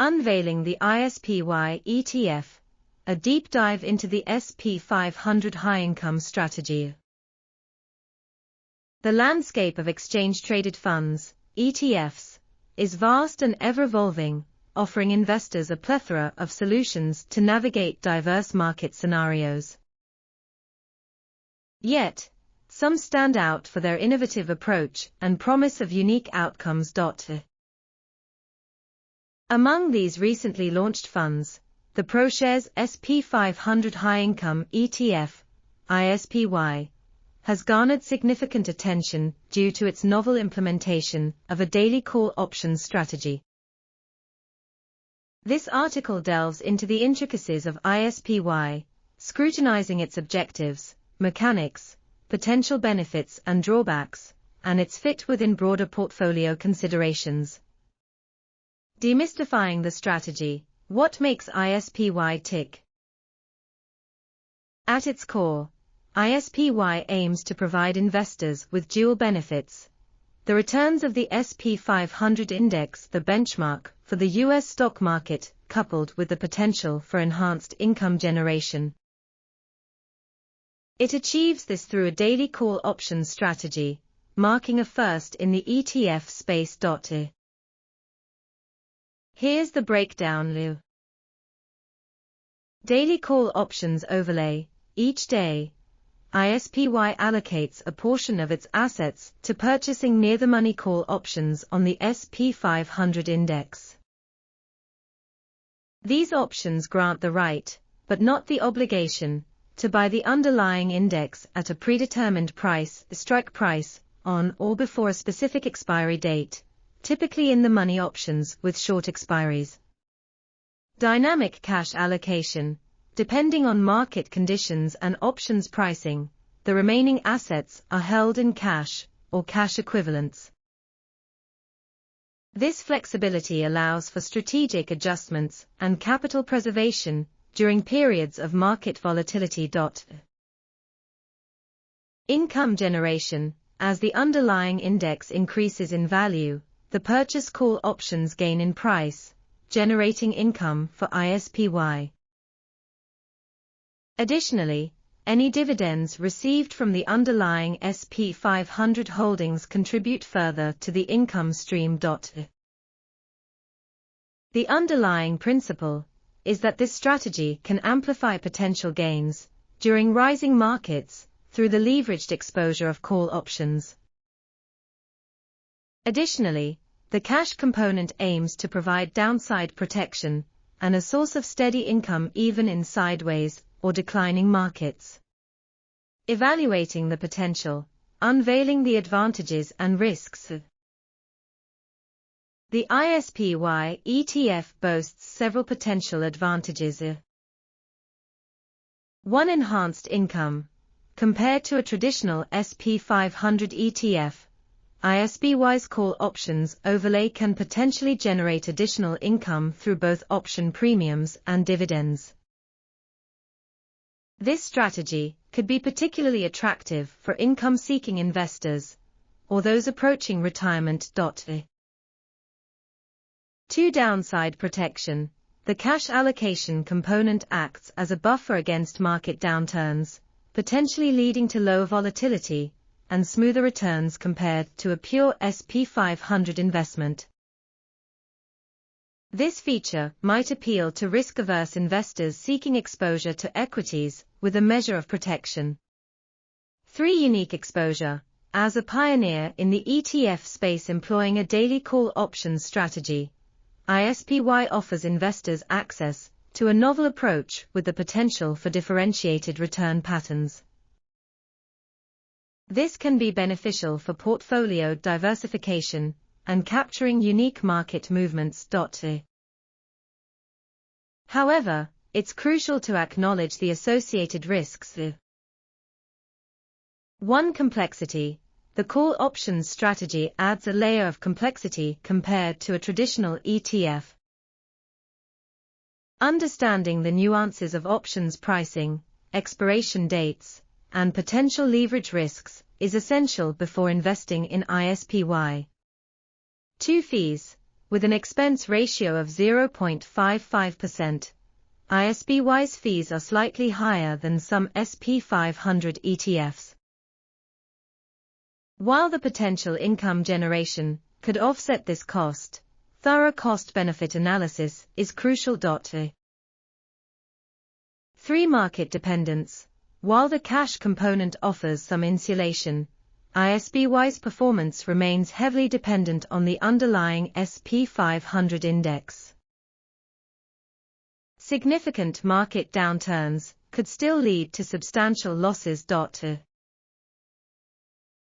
Unveiling the ISPY ETF, a deep dive into the SP 500 high-income strategy. The landscape of exchange-traded funds, ETFs, is vast and ever-evolving, offering investors a plethora of solutions to navigate diverse market scenarios. Yet, some stand out for their innovative approach and promise of unique outcomes. Among these recently launched funds, the ProShares SP 500 High Income ETF, ISPY, has garnered significant attention due to its novel implementation of a daily call options strategy. This article delves into the intricacies of ISPY, scrutinizing its objectives, mechanics, potential benefits and drawbacks, and its fit within broader portfolio considerations. Demystifying the strategy: what makes ISPY tick? At its core, ISPY aims to provide investors with dual benefits: the returns of the SP 500 index, the benchmark for the U.S. stock market, coupled with the potential for enhanced income generation. It achieves this through a daily call options strategy, marking a first in the ETF space. Here's the breakdown. Daily call options overlay: each day, ISPY allocates a portion of its assets to purchasing near-the-money call options on the SP 500 index. These options grant the right, but not the obligation, to buy the underlying index at a predetermined price, strike price, on or before a specific expiry date, typically in the money options with short expiries. Dynamic cash allocation: depending on market conditions and options pricing, the remaining assets are held in cash or cash equivalents. This flexibility allows for strategic adjustments and capital preservation during periods of market volatility. Income generation: as the underlying index increases in value, the purchase call options gain in price, generating income for ISPY. Additionally, any dividends received from the underlying SP 500 holdings contribute further to the income stream. The underlying principle is that this strategy can amplify potential gains during rising markets through the leveraged exposure of call options. Additionally, the cash component aims to provide downside protection and a source of steady income even in sideways or declining markets. Evaluating the potential, unveiling the advantages and risks. The ISPY ETF boasts several potential advantages. 1. Enhanced income. Compared to a traditional SP 500 ETF, ISPY's call options overlay can potentially generate additional income through both option premiums and dividends. This strategy could be particularly attractive for income-seeking investors or those approaching retirement. 2. Downside protection. The cash allocation component acts as a buffer against market downturns, potentially leading to lower volatility and smoother returns compared to a pure SP 500 investment. This feature might appeal to risk-averse investors seeking exposure to equities with a measure of protection. 3. Unique exposure. As a pioneer in the ETF space employing a daily call options strategy, ISPY offers investors access to a novel approach with the potential for differentiated return patterns. This can be beneficial for portfolio diversification and capturing unique market movements. However, it's crucial to acknowledge the associated risks. 1. Complexity. The call options strategy adds a layer of complexity compared to a traditional ETF. Understanding the nuances of options pricing, expiration dates, and potential leverage risks is essential before investing in ISPY. 2. Fees. with an expense ratio of 0.55%. ISPY's fees are slightly higher than some SP 500 ETFs. While the potential income generation could offset this cost, thorough cost-benefit analysis is crucial. 3. Market dependence. While the cash component offers some insulation, ISPY's performance remains heavily dependent on the underlying SP 500 index. Significant market downturns could still lead to substantial losses.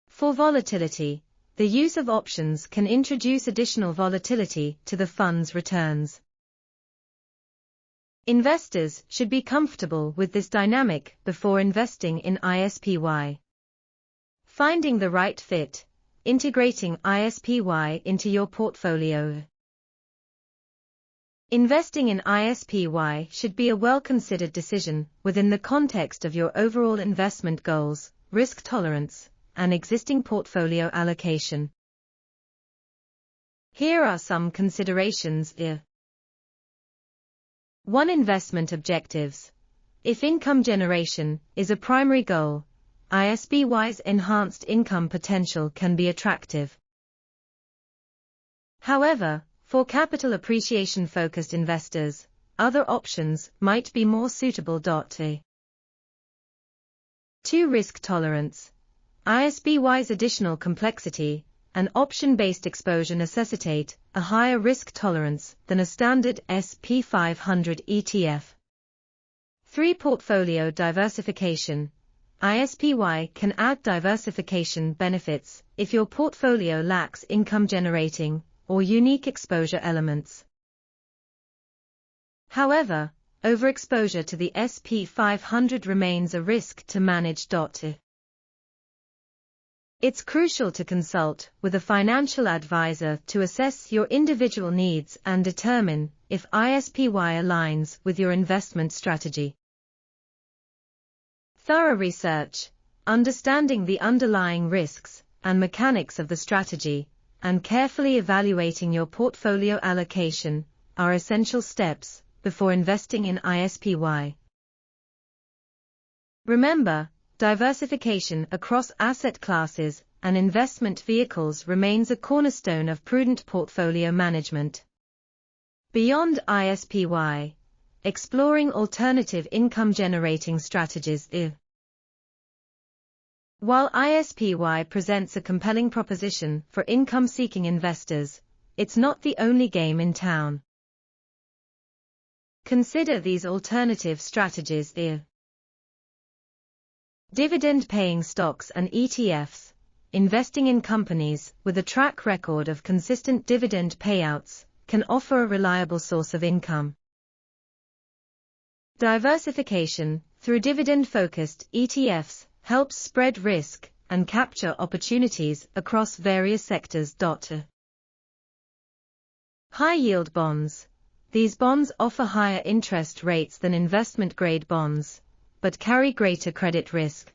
For volatility, the use of options can introduce additional volatility to the fund's returns. Investors should be comfortable with this dynamic before investing in ISPY. Finding the right fit, integrating ISPY into your portfolio. Investing in ISPY should be a well-considered decision within the context of your overall investment goals, risk tolerance, and existing portfolio allocation. Here are some considerations. 1. Investment objectives. If income generation is a primary goal, ISPY's enhanced income potential can be attractive. However, for capital appreciation-focused investors, other options might be more suitable. 2. Risk tolerance. ISPY's additional complexity and option-based exposure necessitate a higher risk tolerance than a standard SP 500 ETF. 3. Portfolio diversification. ISPY can add diversification benefits if your portfolio lacks income-generating or unique exposure elements. However, overexposure to the SP 500 remains a risk to manage. It's crucial to consult with a financial advisor to assess your individual needs and determine if ISPY aligns with your investment strategy. Thorough research, understanding the underlying risks and mechanics of the strategy, and carefully evaluating your portfolio allocation are essential steps before investing in ISPY. Remember, diversification across asset classes and investment vehicles remains a cornerstone of prudent portfolio management. Beyond ISPY, exploring alternative income-generating strategies. While ISPY presents a compelling proposition for income-seeking investors, it's not the only game in town. Consider these alternative strategies. Dividend-paying stocks and ETFs. Investing in companies with a track record of consistent dividend payouts can offer a reliable source of income. Diversification through dividend-focused ETFs helps spread risk and capture opportunities across various sectors. High-yield bonds. These bonds offer higher interest rates than investment-grade bonds, but carry greater credit risk.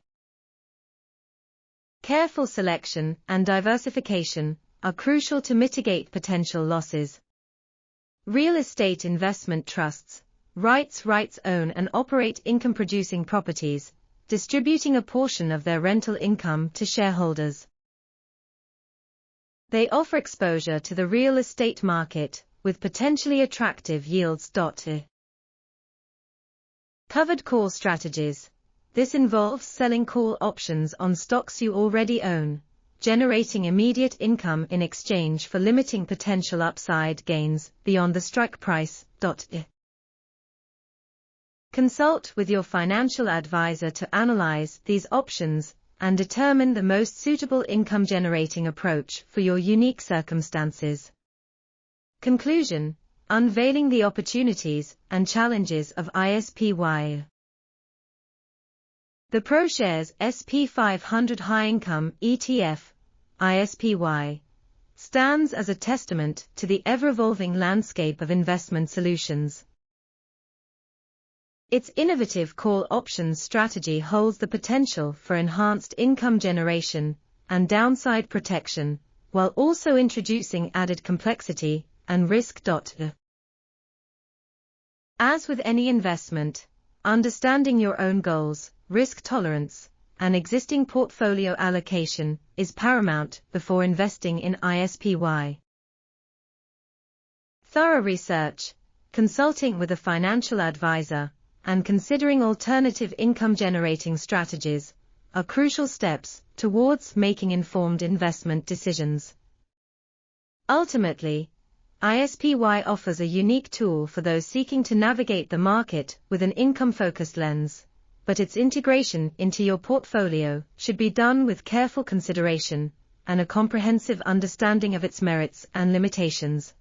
Careful selection and diversification are crucial to mitigate potential losses. Real estate investment trusts. REITs own and operate income-producing properties, distributing a portion of their rental income to shareholders. They offer exposure to the real estate market with potentially attractive yields. Covered call strategies. This involves selling call options on stocks you already own, generating immediate income in exchange for limiting potential upside gains beyond the strike price. Consult with your financial advisor to analyze these options and determine the most suitable income-generating approach for your unique circumstances. Conclusion: unveiling the opportunities and challenges of ISPY. The ProShares SP 500 High Income ETF, ISPY, stands as a testament to the ever-evolving landscape of investment solutions. Its innovative call options strategy holds the potential for enhanced income generation and downside protection, while also introducing added complexity and risk. As with any investment, understanding your own goals, risk tolerance, and existing portfolio allocation is paramount before investing in ISPY. Thorough research, consulting with a financial advisor, and considering alternative income-generating strategies are crucial steps towards making informed investment decisions. Ultimately, ISPY offers a unique tool for those seeking to navigate the market with an income-focused lens, but its integration into your portfolio should be done with careful consideration and a comprehensive understanding of its merits and limitations.